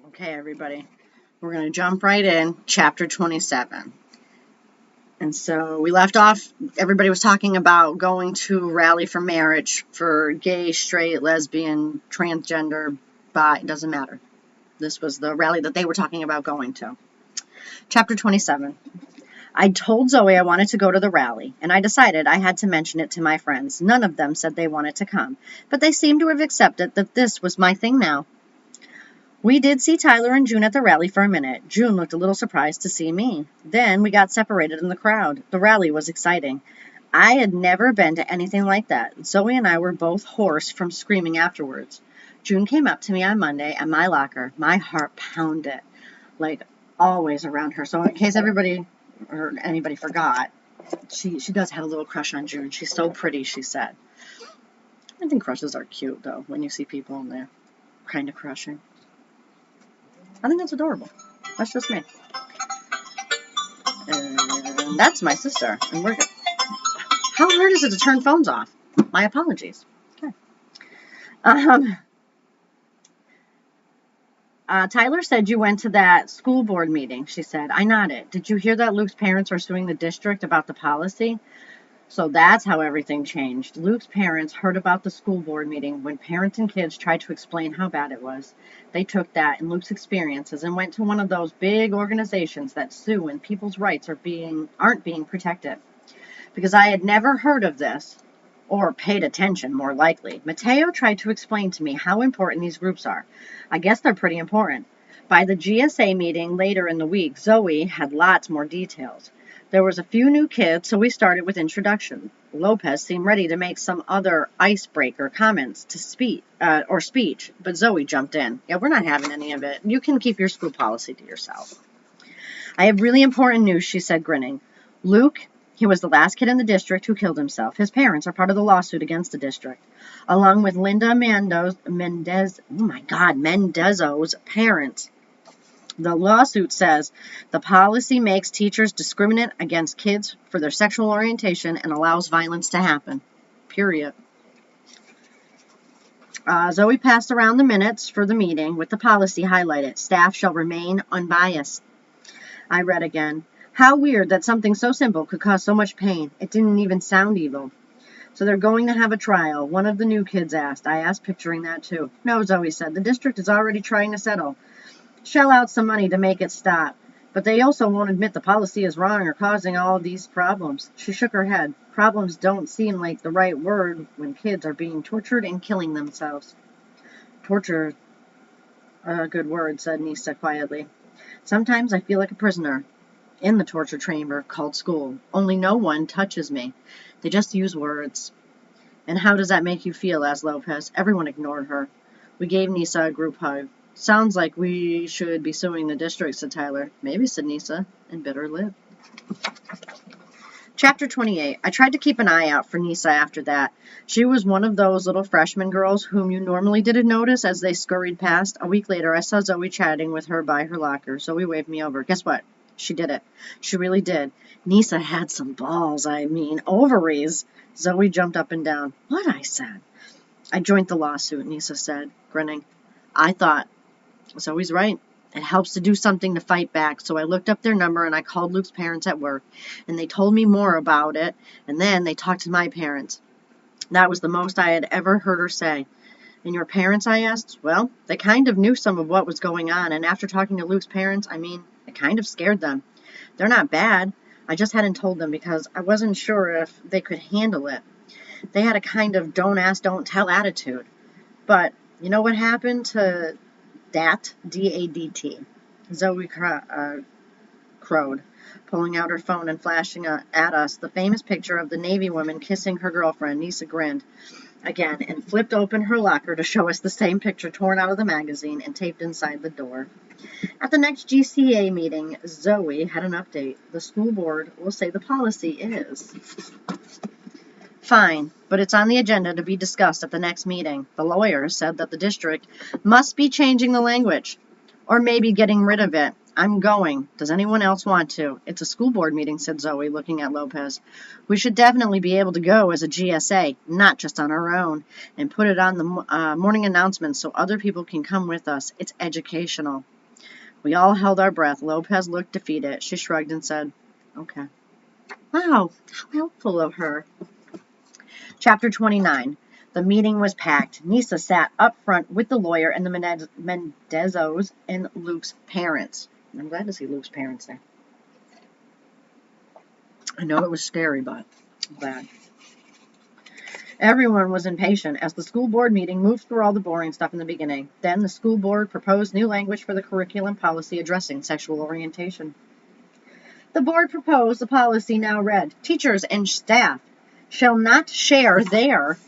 Okay, everybody, we're going to jump right in, chapter 27. And so we left off, everybody was talking about going to rally for marriage for gay, straight, lesbian, transgender, bi, it doesn't matter. This was the rally that they were talking about going to. Chapter 27. I told Zoe I wanted to go to the rally, and I decided I had to mention it to my friends. None of them said they wanted to come, but they seemed to have accepted that this was my thing now. We did see Tyler and June at the rally for a minute. June looked a little surprised to see me. Then we got separated in the crowd. The rally was exciting. I had never been to anything like that. Zoe and I were both hoarse from screaming afterwards. June came up to me on Monday at my locker. My heart pounded, like always around her. So in case everybody or anybody forgot, she does have a little crush on June. She's so pretty, she said. I think crushes are cute, though, when you see people and they're kind of crushing. I think that's adorable. That's just me. And that's my sister. And we're good. How hard is it to turn phones off? My apologies. Okay. Tyler said you went to that school board meeting, she said. I nodded. Did you hear that Luke's parents are suing the district about the policy? So that's how everything changed. Luke's parents heard about the school board meeting when parents and kids tried to explain how bad it was. They took that and Luke's experiences and went to one of those big organizations that sue when people's rights aren't being protected. Because I had never heard of this, or paid attention, more likely, Mateo tried to explain to me how important these groups are. I guess they're pretty important. By the GSA meeting later in the week, Zoe had lots more details. There was a few new kids, so we started with introduction. Lopez seemed ready to make some other icebreaker comments to speech, but Zoe jumped in. Yeah, we're not having any of it. You can keep your school policy to yourself. I have really important news, she said, grinning. Luke, he was the last kid in the district who killed himself. His parents are part of the lawsuit against the district, along with Linda Mendezo's parents. The lawsuit says the policy makes teachers discriminate against kids for their sexual orientation and allows violence to happen. Period. Zoe passed around the minutes for the meeting with the policy highlighted. Staff shall remain unbiased. I read again. How weird that something so simple could cause so much pain. It didn't even sound evil. So they're going to have a trial, one of the new kids asked. I asked, picturing that too. No, Zoe said. The district is already trying to settle. Shell out some money to make it stop. But they also won't admit the policy is wrong or causing all these problems. She shook her head. Problems don't seem like the right word when kids are being tortured and killing themselves. Torture, a good word, said Nisa quietly. Sometimes I feel like a prisoner in the torture chamber called school. Only no one touches me. They just use words. And how does that make you feel? Asked Lopez. Everyone ignored her. We gave Nisa a group hug. Sounds like we should be suing the district, said Tyler. Maybe, said Nisa, and bit her lip. Chapter 28. I tried to keep an eye out for Nisa after that. She was one of those little freshman girls whom you normally didn't notice as they scurried past. A week later, I saw Zoe chatting with her by her locker. Zoe waved me over. Guess what? She did it. She really did. Nisa had some balls, ovaries. Zoe jumped up and down. What? I said. I joined the lawsuit, Nisa said, grinning. I thought, Zoe's right. It helps to do something to fight back. So I looked up their number and I called Luke's parents at work. And they told me more about it. And then they talked to my parents. That was the most I had ever heard her say. And your parents, I asked? Well, they kind of knew some of what was going on. And after talking to Luke's parents, it kind of scared them. They're not bad. I just hadn't told them because I wasn't sure if they could handle it. They had a kind of don't ask, don't tell attitude. But you know what happened to that? D-A-D-T. Zoe crowed, pulling out her phone and flashing at us the famous picture of the Navy woman kissing her girlfriend. Nisa grinned again and flipped open her locker to show us the same picture torn out of the magazine and taped inside the door. At the next GCA meeting, Zoe had an update. The school board will say the policy is fine, but it's on the agenda to be discussed at the next meeting. The lawyer said that the district must be changing the language, or maybe getting rid of it. I'm going. Does anyone else want to? It's a school board meeting, said Zoe, looking at Lopez. We should definitely be able to go as a GSA, not just on our own, and put it on the morning announcements so other people can come with us. It's educational. We all held our breath. Lopez looked defeated. She shrugged and said, okay. Wow, how helpful of her. Chapter 29. The meeting was packed. Nisa sat up front with the lawyer and the Mendezos and Luke's parents. I'm glad to see Luke's parents there. I know it was scary, but I'm glad. Everyone was impatient as the school board meeting moved through all the boring stuff in the beginning. Then the school board proposed new language for the curriculum policy addressing sexual orientation. The board proposed the policy now read, teachers and staff shall not share their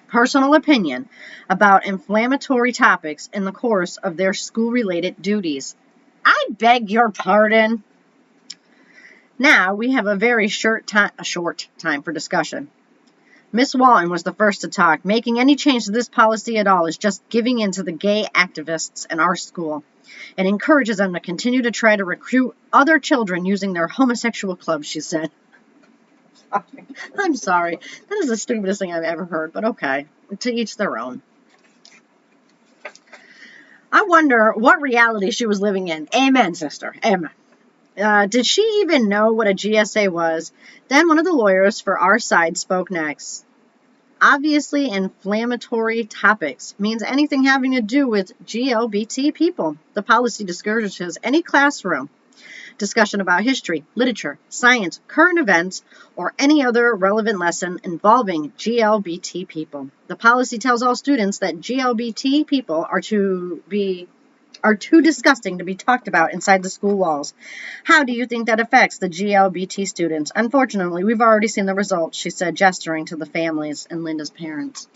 personal opinion about inflammatory topics in the course of their school-related duties. I beg your pardon. Now we have a very short time for discussion. Miss Walton was the first to talk. Making any change to this policy at all is just giving in to the gay activists in our school. It encourages them to continue to try to recruit other children using their homosexual clubs, she said. I'm sorry. That is the stupidest thing I've ever heard, but okay. To each their own. I wonder what reality she was living in. Amen, sister. Amen. Did she even know what a GSA was? Then one of the lawyers for our side spoke next. Obviously, inflammatory topics means anything having to do with LGBT people. The policy discourages any classroom discussion about history, literature, science, current events, or any other relevant lesson involving LGBT people. The policy tells all students that LGBT people are too disgusting to be talked about inside the school walls. How do you think that affects the LGBT students? Unfortunately, we've already seen the results, she said, gesturing to the families and Linda's parents.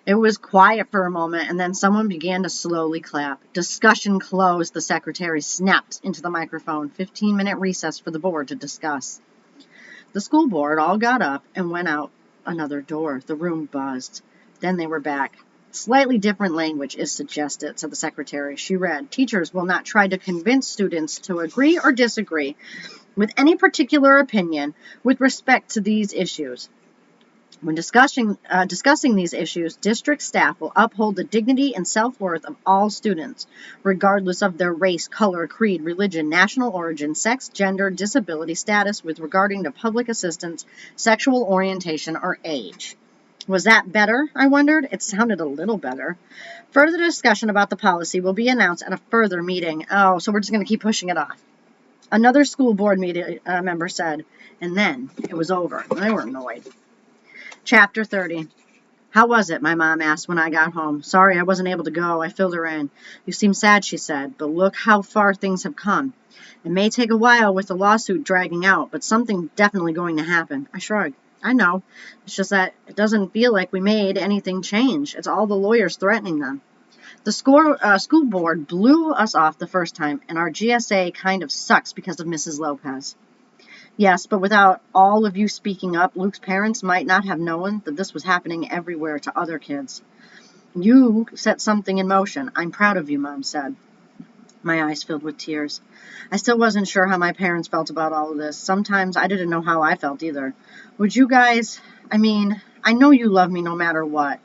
It was quiet for a moment, and then someone began to slowly clap. Discussion closed. The secretary snapped into the microphone. 15-minute recess for the board to discuss. The school board all got up and went out another door. The room buzzed. Then they were back. Slightly different language is suggested, said the secretary. She read, teachers will not try to convince students to agree or disagree with any particular opinion with respect to these issues. When discussing these issues, district staff will uphold the dignity and self-worth of all students, regardless of their race, color, creed, religion, national origin, sex, gender, disability status with regarding to public assistance, sexual orientation, or age. Was that better? I wondered. It sounded a little better. Further discussion about the policy will be announced at a further meeting. Oh, so we're just going to keep pushing it off. Another school board meeting member said, and then it was over. They were annoyed. Chapter 30. How was it? My mom asked when I got home. Sorry I wasn't able to go. I filled her in. You seem sad, she said, but look how far things have come. It may take a while with the lawsuit dragging out, but something's definitely going to happen. I shrugged. I know. It's just that it doesn't feel like we made anything change. It's all the lawyers threatening them. The school board blew us off the first time, and our GSA kind of sucks because of Mrs. Lopez. Yes, but without all of you speaking up, Luke's parents might not have known that this was happening everywhere to other kids. You set something in motion. I'm proud of you, Mom said. My eyes filled with tears. I still wasn't sure how my parents felt about all of this. Sometimes I didn't know how I felt either. Would you guys, I know you love me no matter what.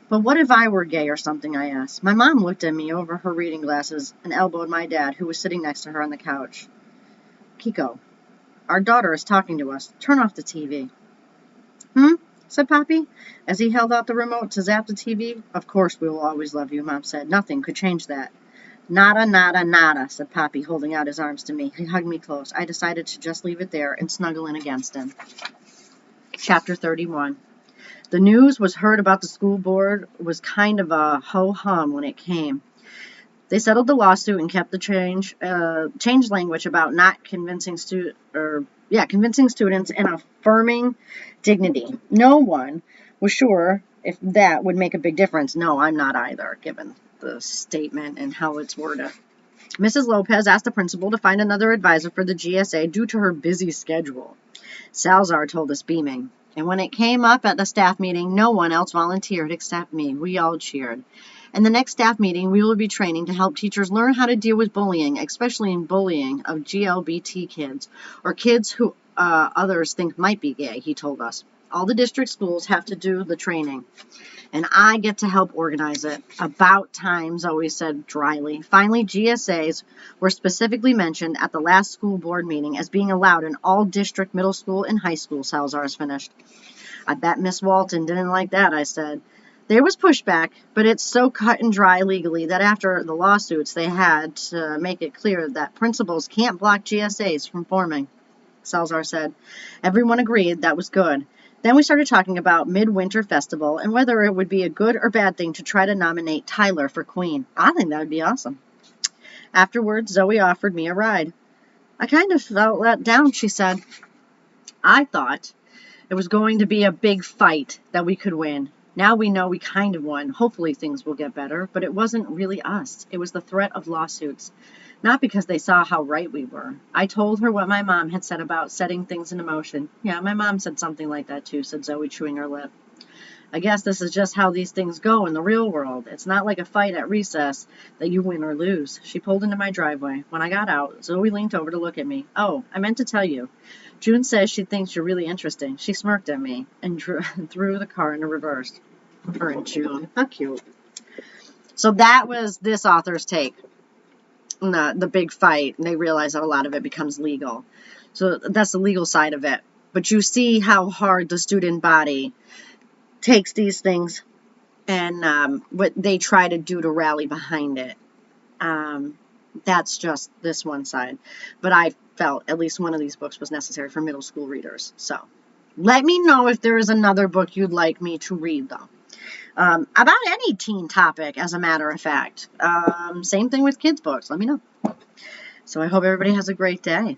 But what if I were gay or something, I asked. My mom looked at me over her reading glasses and elbowed my dad, who was sitting next to her on the couch. Kiko, our daughter is talking to us. Turn off the TV. Said Poppy, as he held out the remote to zap the TV. Of course we will always love you, Mom said. Nothing could change that. Nada, nada, nada, said Poppy, holding out his arms to me. He hugged me close. I decided to just leave it there and snuggle in against him. Chapter 31. The news was heard about the school board was kind of a ho-hum when it came. They settled the lawsuit and kept the changed language about not convincing students and affirming dignity. No one was sure if that would make a big difference. No, I'm not either, given the statement and how it's worded. Mrs. Lopez asked the principal to find another advisor for the GSA due to her busy schedule. Salazar told us, beaming. And when it came up at the staff meeting, no one else volunteered except me. We all cheered. In the next staff meeting, we will be training to help teachers learn how to deal with bullying, especially in bullying of GLBT kids, or kids who others think might be gay, he told us. All the district schools have to do the training, and I get to help organize it. About time, Zoe said dryly. Finally, GSAs were specifically mentioned at the last school board meeting as being allowed in all district middle school and high school, Salazar's finished. I bet Miss Walton didn't like that, I said. There was pushback, but it's so cut and dry legally that after the lawsuits, they had to make it clear that principals can't block GSAs from forming, Salazar said. Everyone agreed that was good. Then we started talking about Midwinter Festival and whether it would be a good or bad thing to try to nominate Tyler for Queen. I think that would be awesome. Afterwards, Zoe offered me a ride. I kind of felt let down, she said. I thought it was going to be a big fight that we could win. Now we know we kind of won. Hopefully things will get better, but it wasn't really us. It was the threat of lawsuits. Not because they saw how right we were. I told her what my mom had said about setting things into motion. Yeah, my mom said something like that too, said Zoe, chewing her lip. I guess this is just how these things go in the real world. It's not like a fight at recess that you win or lose. She pulled into my driveway. When I got out, Zoe leaned over to look at me. Oh, I meant to tell you. June says she thinks you're really interesting. She smirked at me and threw the car into reverse. Her and June. How cute. So that was this author's take. The big fight. And they realize that a lot of it becomes legal. So that's the legal side of it. But you see how hard the student body takes these things and what they try to do to rally behind it. That's just this one side. But I felt at least one of these books was necessary for middle school readers. So let me know if there is another book you'd like me to read, though. About any teen topic, as a matter of fact. Same thing with kids' books. Let me know. So I hope everybody has a great day.